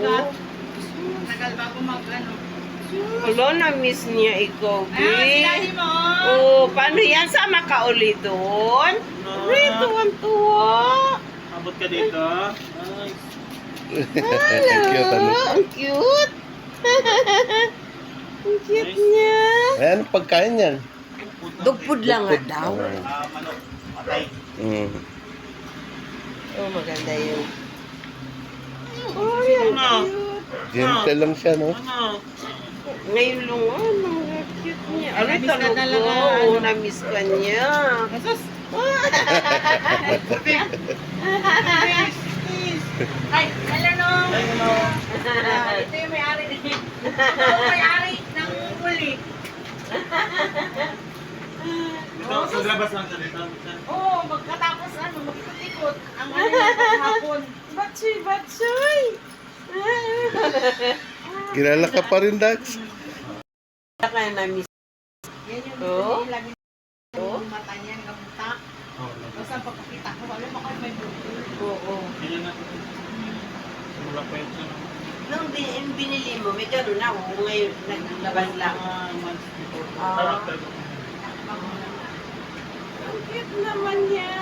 dagat. Tagal bago mag-ano. Wala, na-miss niya ikaw, Ayun, si Bi. daddy mo. Oh, paano yan? Sama ka uli doon? Rito, ang tuwa. Abot ka dito. Hello, Cute, ano? ang cute. Ang cute niya. Ayan, pagkain yan. Dugpod lang nga daw. Manok. Patay. Oh, maganda yun. Oh, yan, cute. Gentle lang siya, no? Ano? Ngayon lang, ang cute niya. Aray, Na-miss ka talog talaga, ko. ano? Oo, na-miss ka niya. Sus. Ay, hello no. Ay, ano? Ito yung may-ari. Ito yung may-ari ng huli. Dito, sa labas lang sa dito. Oo, magkatapos mag-ikot-ikot. Ang ano yung hapon. Batsoy! Kilala ka pa rin, Dax. Kaya na-miss. Yan yung Oo. gusto nila. Yung mata niya, nakapunta. Tapos ang papakita ko, alam mo kayo may buko. Oo. Kailan natin. Simula pa yun siya. Nung binili mo, may gano'n na. Oo, ngayon, naglabas lang. Months before. Ah. After. Ang cute naman niya.